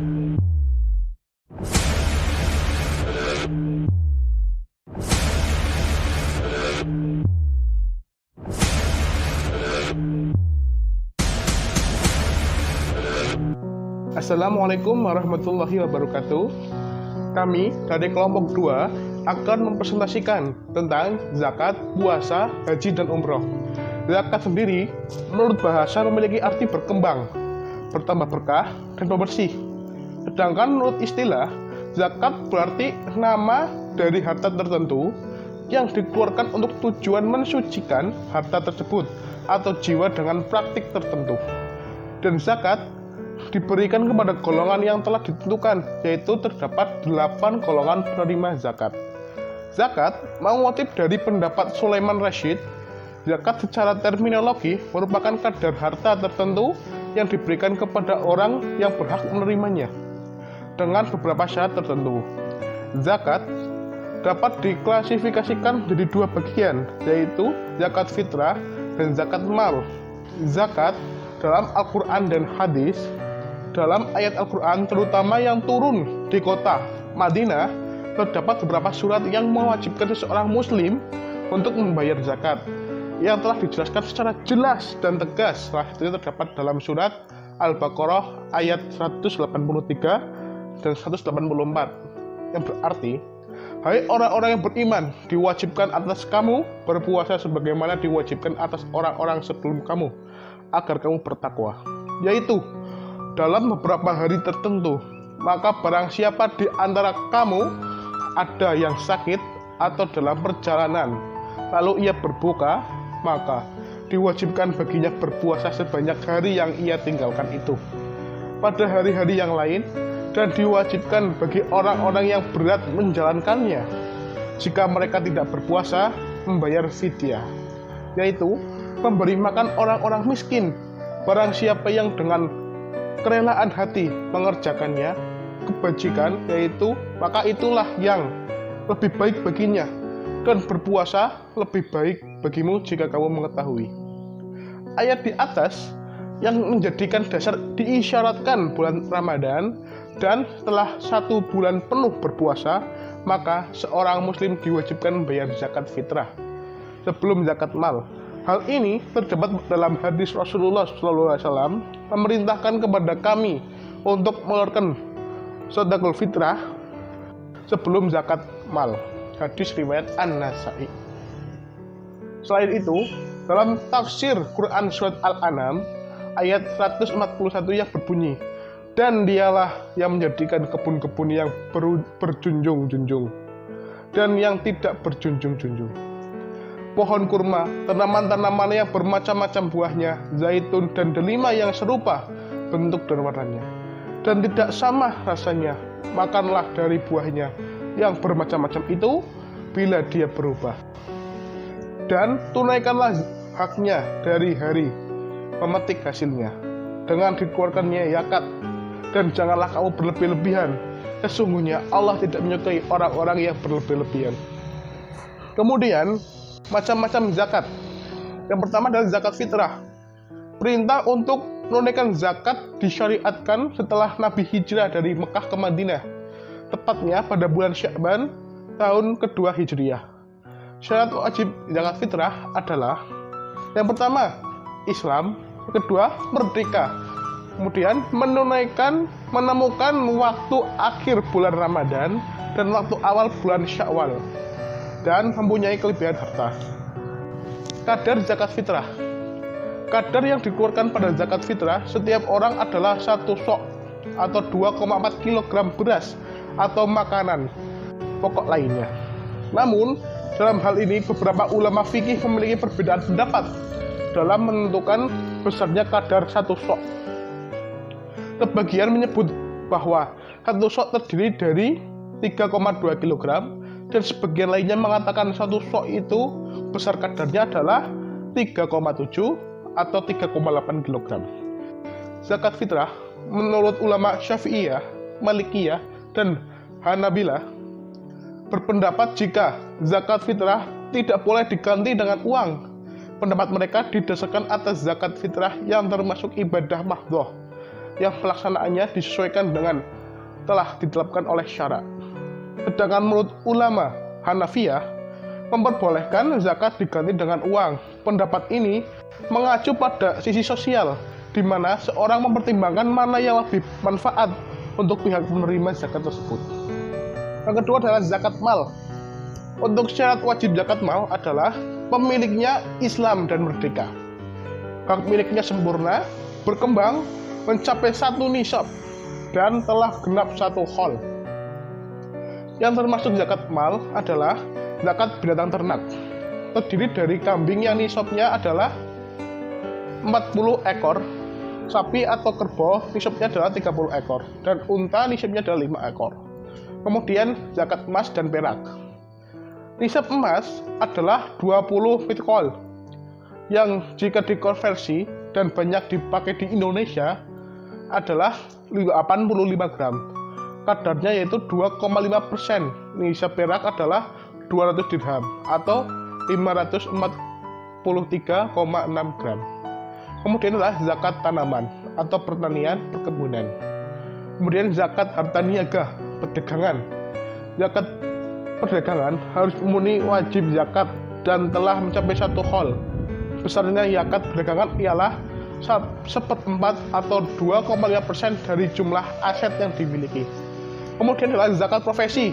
Assalamualaikum warahmatullahi wabarakatuh. Kami dari kelompok 2 akan mempresentasikan tentang zakat, puasa, haji, dan umroh. Zakat sendiri menurut bahasa memiliki arti berkembang, bertambah berkah, dan pembersih. Sedangkan menurut istilah, zakat berarti nama dari harta tertentu yang dikeluarkan untuk tujuan mensucikan harta tersebut atau jiwa dengan praktik tertentu. Dan zakat diberikan kepada golongan yang telah ditentukan, yaitu terdapat 8 golongan penerima zakat. Zakat mengutip dari pendapat Sulaiman Rashid, zakat secara terminologi merupakan kadar harta tertentu yang diberikan kepada orang yang berhak menerimanya dengan beberapa syarat tertentu. Zakat dapat diklasifikasikan menjadi 2 bagian, yaitu zakat fitrah dan zakat mal. Zakat dalam Al-Quran dan hadis. Dalam ayat Al-Quran, terutama yang turun di kota Madinah, terdapat beberapa surat yang mewajibkan seseorang muslim untuk membayar zakat, yang telah dijelaskan secara jelas dan tegas. Salah satunya terdapat dalam surat Al-Baqarah ayat 183 dan 184, yang berarti, hai orang-orang yang beriman, diwajibkan atas kamu berpuasa sebagaimana diwajibkan atas orang-orang sebelum kamu, agar kamu bertakwa, yaitu dalam beberapa hari tertentu. Maka barang siapa di antara kamu ada yang sakit atau dalam perjalanan, lalu ia berbuka, maka diwajibkan baginya berpuasa sebanyak hari yang ia tinggalkan itu pada hari-hari yang lain, dan diwajibkan bagi orang-orang yang berat menjalankannya, jika mereka tidak berpuasa, membayar fidyah, yaitu memberi makan orang-orang miskin. Barang siapa yang dengan kerelaan hati mengerjakannya kebajikan, yaitu maka itulah yang lebih baik baginya, dan berpuasa lebih baik bagimu jika kamu mengetahui. Ayat di atas yang menjadikan dasar diisyaratkan bulan Ramadan, dan setelah 1 bulan penuh berpuasa, maka seorang muslim diwajibkan membayar zakat fitrah sebelum zakat mal. Hal ini terdapat dalam hadis Rasulullah SAW memerintahkan kepada kami untuk mengeluarkan sedekah fitrah sebelum zakat mal. Hadis riwayat An-Nasa'i. Selain itu, dalam tafsir Quran surat Al-An'am ayat 141 yang berbunyi, dan dialah yang menjadikan kebun-kebun yang berjunjung-junjung dan yang tidak berjunjung-junjung, pohon kurma, tanaman-tanaman yang bermacam-macam buahnya, zaitun dan delima yang serupa bentuk dan warnanya, dan tidak sama rasanya. Makanlah dari buahnya yang bermacam-macam itu bila dia berubah, dan tunaikanlah haknya dari hari memetik hasilnya dengan dikeluarkannya zakat, dan janganlah kamu berlebih-lebihan. Sesungguhnya Allah tidak menyukai orang-orang yang berlebih-lebihan. Kemudian macam-macam zakat. Yang pertama adalah zakat fitrah. Perintah untuk menunaikan zakat disyariatkan setelah Nabi hijrah dari Mekah ke Madinah, tepatnya pada bulan Sya'ban tahun kedua Hijriyah. Syarat wajib zakat fitrah adalah: yang pertama, Islam; yang kedua, merdeka; kemudian menemukan waktu akhir bulan Ramadan dan waktu awal bulan Syawal, dan mempunyai kelebihan harta. Kadar zakat fitrah. Kadar yang dikeluarkan pada zakat fitrah setiap orang adalah 1 sok atau 2,4 kg beras atau makanan pokok lainnya. Namun, dalam hal ini beberapa ulama fikih memiliki perbedaan pendapat dalam menentukan besarnya kadar 1 sok. Sebagian menyebut bahwa 1 sok terdiri dari 3,2 kg, dan sebagian lainnya mengatakan 1 sok itu besar kadarnya adalah 3,7 atau 3,8 kg. Zakat fitrah menurut ulama Syafi'iyah, Malikiyah, dan Hanabilah berpendapat jika zakat fitrah tidak boleh diganti dengan uang. Pendapat mereka didasarkan atas zakat fitrah yang termasuk ibadah mahdhah, yang pelaksanaannya disesuaikan dengan telah ditetapkan oleh syara. Sedangkan menurut ulama Hanafiyah, memperbolehkan zakat diganti dengan uang. Pendapat ini mengacu pada sisi sosial, di mana seorang mempertimbangkan mana yang lebih manfaat untuk pihak penerima zakat tersebut. Yang kedua adalah zakat mal. Untuk syarat wajib zakat mal adalah pemiliknya Islam dan merdeka. Hak miliknya sempurna, berkembang, mencapai 1 nisab, dan telah genap 1 haul. Yang termasuk zakat mal adalah zakat binatang ternak. Terdiri dari kambing yang nisabnya adalah 40 ekor, sapi atau kerbau nisabnya adalah 30 ekor, dan unta nisabnya adalah 5 ekor. Kemudian zakat emas dan perak. Nisab emas adalah 20 mitkol, yang jika dikonversi dan banyak dipakai di Indonesia adalah 85 gram. Kadarnya yaitu 2,5%. Nisab perak adalah 200 dirham atau 543,6 gram. Kemudian adalah zakat tanaman atau pertanian perkebunan. Kemudian zakat harta niaga, perdagangan. Zakat perdagangan harus memenuhi wajib zakat dan telah mencapai 1 haul. Besarnya zakat perdagangan ialah 1/4 atau 2,5% dari jumlah aset yang dimiliki. Kemudian adalah zakat profesi.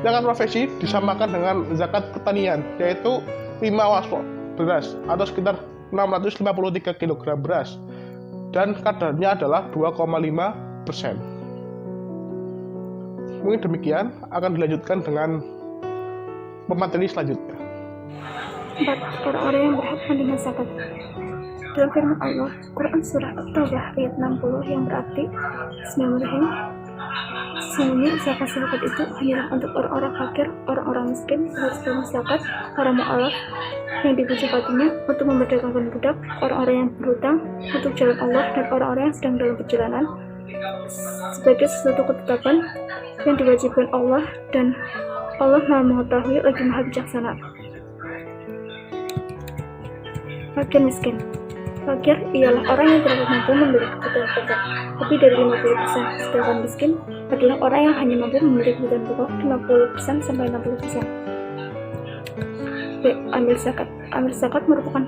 Zakat profesi disamakan dengan zakat pertanian, yaitu 5 wasfo beras atau sekitar 653 kg beras, dan kadarnya adalah 2,5%. Mungkin demikian, akan dilanjutkan dengan pemateri selanjutnya. 4. Orang-orang yang berhak menerima zakat. Dalam firman Allah, Quran Surah At-Taubah ayat 60 yang berarti Bismillahirrahmanirrahim, sesungguhnya zakat itu hanyalah untuk orang-orang fakir, orang-orang miskin, harus penerima zakat, para mu'alaf yang dituju padanya, untuk memerdekakan budak, orang-orang yang berhutang untuk jalan Allah, dan orang-orang yang sedang dalam perjalanan, sebagai sesuatu ketetapan yang diwajibkan Allah, dan Allah Maha Mengetahui lagi Maha Bijaksana. Fakir miskin. Fakir ialah orang yang tidak mampu membeli kebutuhan pokok lebih dari 50%, sedangkan miskin adalah orang yang hanya mampu membeli kebutuhan pokok 50% sampai 60%. B. Amil zakat. Amil zakat merupakan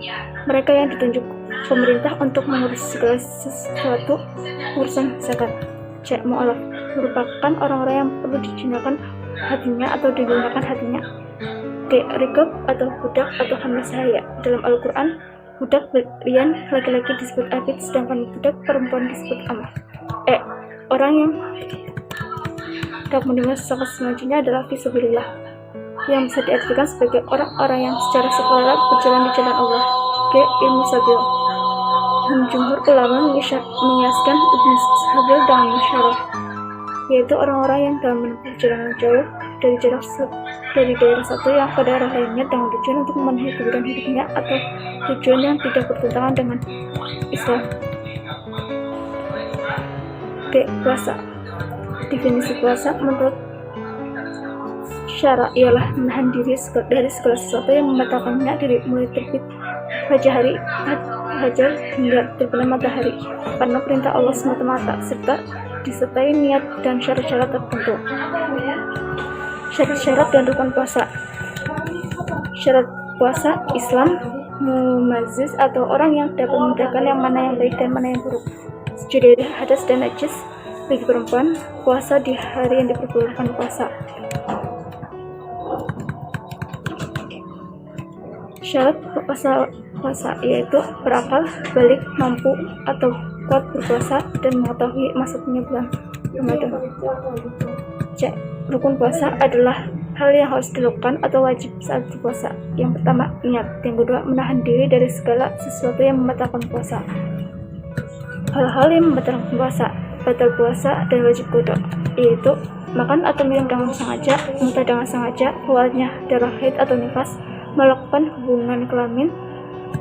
mereka yang ditunjuk pemerintah untuk mengurus segala sesuatu urusan zakat. C. Mu'alaf merupakan orang-orang yang perlu dijinakan hatinya atau digunakan hatinya. D. Rikab atau budak atau hamil sahaya. Dalam Al-Quran, budak pilihan laki-laki disebut abid, sedangkan budak perempuan disebut amah. E. Orang yang tak menerima zakat selanjutnya adalah fisabilillah, yang bisa diartikan sebagai orang-orang yang secara sukarela berjalan di jalan Allah. G. Ilmu sabil. Jumhur ulama mengiaskan ibnu sabil dengan musyarah, yaitu orang-orang yang dalam menempuh perjalanan jauh dari daerah satu yang ke daerah lainnya dengan tujuan untuk memenuhi kebutuhan hidupnya atau tujuan yang tidak bertentangan dengan Islam. D. Puasa. Definisi puasa menurut syara ialah menahan diri dari segala sesuatu yang membatalkannya dari mulai terbit fajar hingga terbenam matahari karena perintah Allah semata-mata, serta disertai niat dan syarat-syarat tertentu. Syarat-syarat dan rukun puasa. Syarat puasa Islam mumazzis atau orang yang dapat membedakan yang mana yang baik dan mana yang buruk. Suci dari hadas dan najis. Bagi perempuan, puasa di hari yang diperbolehkan puasa. Syarat puasa yaitu berakal, balik, mampu atau kuat berpuasa dan mengetahui maksudnya bulan Ramadan. C. Rukun puasa adalah hal yang harus dilakukan atau wajib saat berpuasa. Yang pertama, niat. Yang kedua, menahan diri dari segala sesuatu yang membatalkan puasa. Hal-hal yang membatalkan puasa, batal puasa dan wajib qada, yaitu makan atau minum dengan sengaja, muntah dengan sengaja, keluarnya darah haid atau nifas, melakukan hubungan kelamin,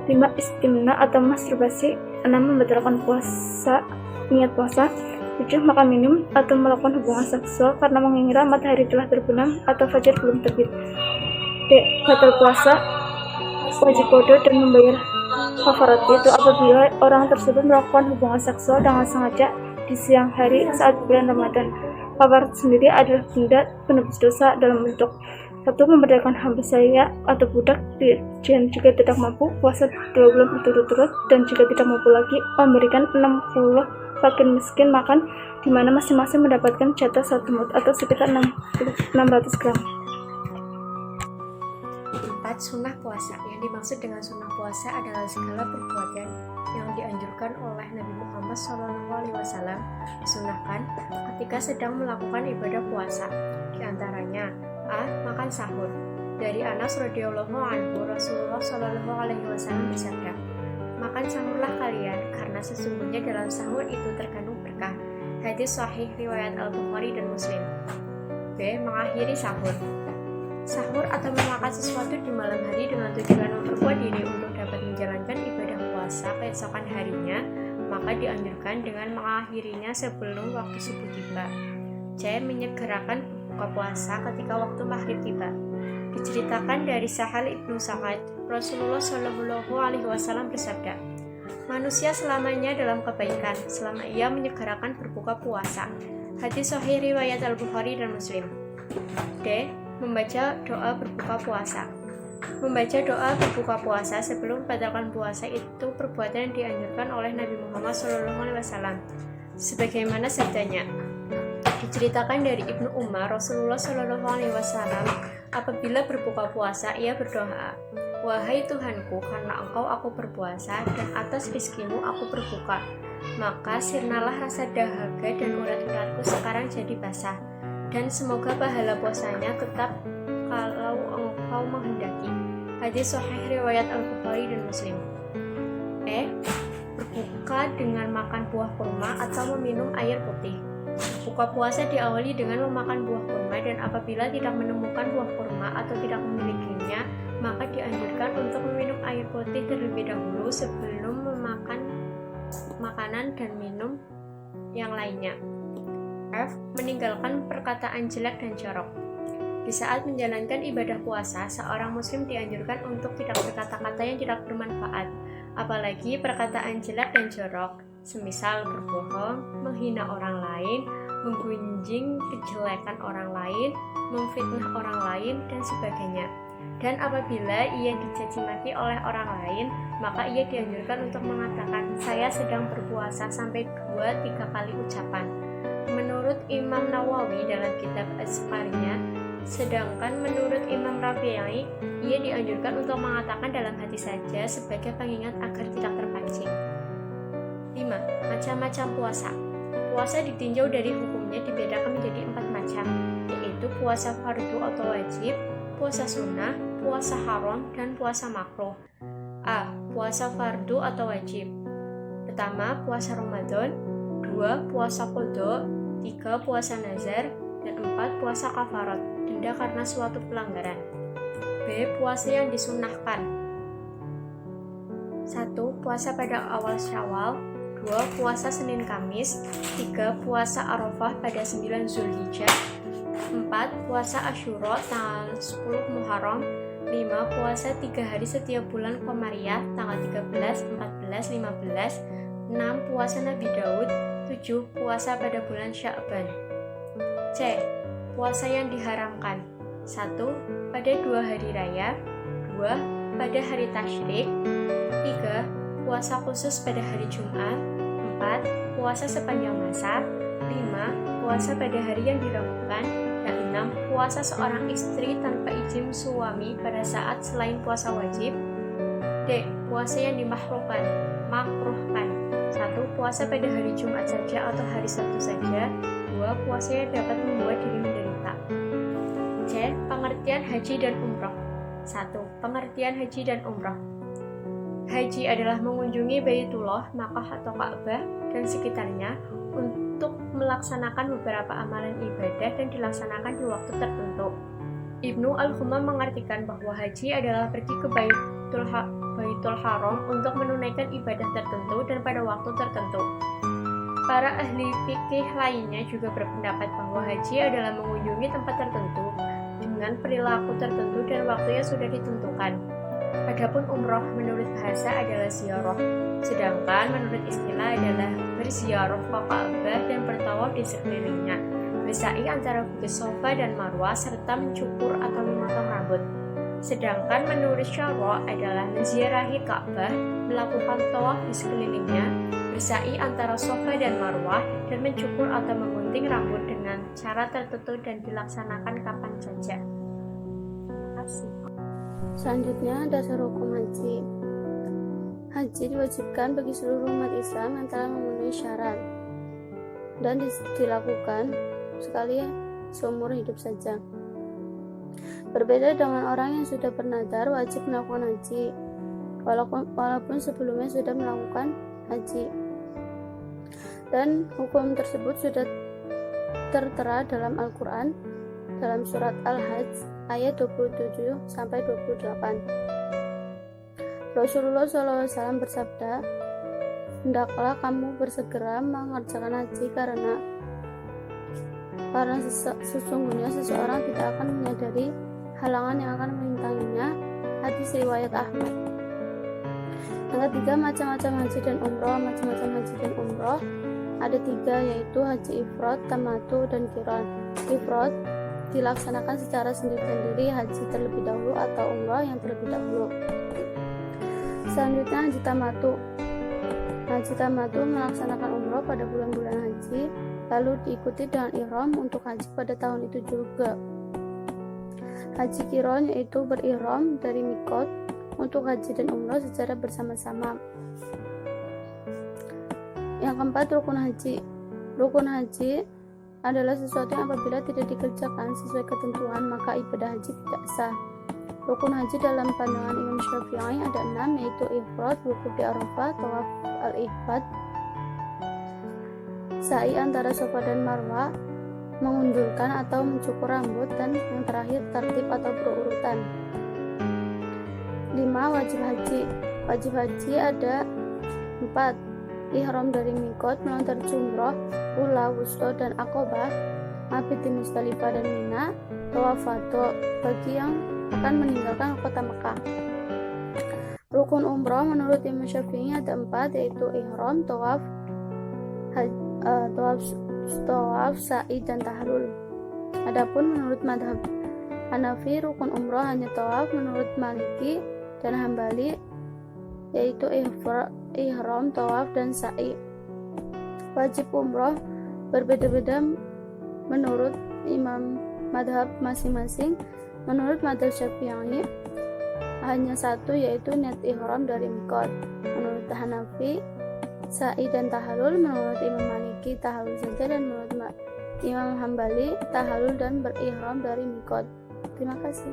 5. Istimna atau masturbasi, 6. Membatalkan puasa, niat puasa, 7. Makan minum atau melakukan hubungan seksual karena mengira matahari telah terbenam atau fajar belum terbit. D. Batal puasa, wajib qada dan membayar Kafarat itu apabila orang tersebut melakukan hubungan seksual dengan sengaja di siang hari saat bulan Ramadan. Kafarat sendiri adalah denda penebus dosa dalam bentuk 1. Memerdekakan hamba sahaya atau budak, dan jika tidak mampu puasa 2 bulan berturut-turut, dan jika tidak mampu lagi memberikan 60 fakir miskin makan, di mana masing-masing mendapatkan jatah 1 mud atau sekitar 600 gram. 4. Sunnah puasa. Yang dimaksud dengan sunnah puasa adalah segala perbuatan yang dianjurkan oleh Nabi Muhammad SAW disunahkan ketika sedang melakukan ibadah puasa. Di antaranya A. Makan sahur. Dari Anas radhiyallahu anhu, Rasulullah SAW bersabda, "Makan sahurlah kalian, karena sesungguhnya dalam sahur itu terkandung berkah." Hadis sahih riwayat Al-Bukhari dan Muslim. B. Mengakhiri sahur. Sahur atau memakan sesuatu di malam hari dengan tujuan memperkuat diri untuk dapat menjalankan ibadah puasa keesokan harinya, maka dianjurkan dengan mengakhirinya sebelum waktu subuh tiba. C. Menyegerakan buka puasa ketika waktu maghrib tiba. Diceritakan dari Sahal ibnu Sa'ad, Rasulullah SAW bersabda, "Manusia selamanya dalam kebaikan selama ia menyegerakan berbuka puasa." Hadis sahih riwayat Al-Bukhari dan Muslim. D. Membaca doa berbuka puasa. Membaca doa berbuka puasa sebelum membatalkan puasa itu perbuatan yang dianjurkan oleh Nabi Muhammad SAW. Sebagaimana sabdanya, diceritakan dari Ibnu Umar, Rasulullah SAW apabila berbuka puasa ia berdoa, "Wahai Tuhanku, karena Engkau aku berpuasa dan atas rizkimu aku berbuka, maka sirnalah rasa dahaga dan urat-uratku sekarang jadi basah, dan semoga pahala puasanya tetap kalau Engkau menghendaki." Hadis sahih riwayat Al-Bukhari dan Muslim. E. Berbuka dengan makan buah kurma atau meminum air putih. Buka puasa diawali dengan memakan buah kurma, dan apabila tidak menemukan buah kurma atau tidak memilikinya, maka dianjurkan untuk meminum air putih terlebih dahulu sebelum memakan makanan dan minum yang lainnya. F. Meninggalkan perkataan jelek dan jorok. Di saat menjalankan ibadah puasa, seorang muslim dianjurkan untuk tidak berkata-kata yang tidak bermanfaat, apalagi perkataan jelek dan jorok, semisal berbohong, menghina orang lain, menggunjing kejelekan orang lain, memfitnah orang lain, dan sebagainya. Dan apabila ia dicaci maki oleh orang lain, maka ia dianjurkan untuk mengatakan, "Saya sedang berpuasa," sampai 2-3 kali ucapan. Menurut Imam Nawawi dalam kitab Azkarnya, sedangkan menurut Imam Rafi'i, ia dianjurkan untuk mengatakan dalam hati saja sebagai pengingat agar tidak terpancing. 5. Macam-macam puasa. Puasa ditinjau dari hukumnya dibedakan menjadi 4 macam, yaitu puasa fardu atau wajib, puasa sunnah, puasa haram, dan puasa makruh. A. Puasa fardu atau wajib. Pertama, puasa Ramadan. 2. Puasa qadha. 3. Puasa nazar. Dan 4. Puasa kafarat, denda karena suatu pelanggaran. B. Puasa yang disunnahkan. 1. Puasa pada awal Syawal. 2. Puasa Senin Kamis. 3. Puasa Arafah pada 9 Zulhijjah. 4. Puasa Asyura tanggal 10 Muharram. 5. Puasa 3 hari setiap bulan Qamariyah tanggal 13, 14, 15. 6. Puasa Nabi Daud. 7. Puasa pada bulan Sya'ban. C. Puasa yang diharamkan. 1. Pada 2 hari raya. 2. Pada hari tasyrik. 3. Puasa khusus pada hari Jumat. 4. Puasa sepanjang masa. 5. Puasa pada hari yang diragukan. Dan 6. Puasa seorang istri tanpa izin suami pada saat selain puasa wajib. D. Puasa yang makruhkan. 1. Puasa pada hari Jumat saja atau hari Sabtu saja. 2. Puasa yang dapat membuat diri menderita. C. Pengertian haji dan umroh. 1. Pengertian haji dan umroh. Haji adalah mengunjungi Baitullah, Makkah atau Ka'bah dan sekitarnya untuk melaksanakan beberapa amalan ibadah dan dilaksanakan di waktu tertentu. Ibnu Al-Humam mengartikan bahwa haji adalah pergi ke Baitul Haram untuk menunaikan ibadah tertentu dan pada waktu tertentu. Para ahli fikih lainnya juga berpendapat bahwa haji adalah mengunjungi tempat tertentu dengan perilaku tertentu dan waktu yang sudah ditentukan. Adapun umroh menurut bahasa adalah ziarah, sedangkan menurut istilah adalah berziarah ke Ka'bah dan bertawaf di sekelilingnya, bersa'i antara Bukit Safa dan Marwah serta mencukur atau memotong rambut. Sedangkan menurut syara' adalah menziarahi Ka'bah, melakukan tawaf di sekelilingnya, bersa'i antara Safa dan Marwah, dan mencukur atau menggunting rambut dengan cara tertentu dan dilaksanakan kapan saja. Terima kasih. Selanjutnya, dasar hukum haji. Haji diwajibkan bagi seluruh umat Islam yang telah memenuhi syarat dan dilakukan sekali seumur hidup saja. Berbeda dengan orang yang sudah bernadar wajib melakukan haji, walaupun sebelumnya sudah melakukan haji. Dan hukum tersebut sudah tertera dalam Al-Quran dalam surat Al-Hajj ayat 27-28. Rasulullah SAW bersabda, "Hendaklah kamu bersegera mengerjakan haji karena sesungguhnya seseorang tidak akan menyadari halangan yang akan menintanginya." Hadis riwayat Ahmad. Yang ketiga, macam-macam haji dan umroh. Macam-macam haji dan umroh ada 3, yaitu haji ifrad, tamattu, dan qiran. Ifrad dilaksanakan secara sendiri-sendiri, haji terlebih dahulu atau umrah yang terlebih dahulu. Selanjutnya haji tamattu. Haji tamattu melaksanakan umrah pada bulan-bulan haji, lalu diikuti dengan ihram untuk haji pada tahun itu juga. Haji qiran yaitu berihram dari mikot untuk haji dan umrah secara bersama-sama. Yang keempat, rukun haji. Rukun haji adalah sesuatu yang apabila tidak dikerjakan sesuai ketentuan maka ibadah haji tidak sah. Rukun haji dalam pandangan Imam Syafi'i ada 6, yaitu ifrad, wukuf di Arafah, tawaf al-ifad, sa'i antara Safa dan Marwah, mengundurkan atau mencukur rambut, dan yang terakhir tertib atau berurutan. 5. Wajib haji. Wajib haji ada 4. Ihram dari mikot, melontar jumroh, ula, wusta, dan akobah, mabit di Musdalifah dan Mina, tawaf wado bagi yang akan meninggalkan kota Mekah. Rukun umroh menurut Imam Syafi'i ada 4, yaitu ihram, tawaf, sa'i, dan tahlul. Adapun menurut madhab Hanafi, rukun umroh hanya tawaf. Menurut Maliki dan Hambali, yaitu ihram, tawaf, dan sa'i. Wajib umroh berbeda-beda menurut imam madhab masing-masing. Menurut madhab Syafi'i hanya 1, yaitu niat ihram dari mikot. Menurut Hanafi, sa'i dan tahalul. Menurut Imam Maliki, tahalul saja. Dan menurut Imam Hambali, tahalul dan berihram dari mikot. Terima kasih.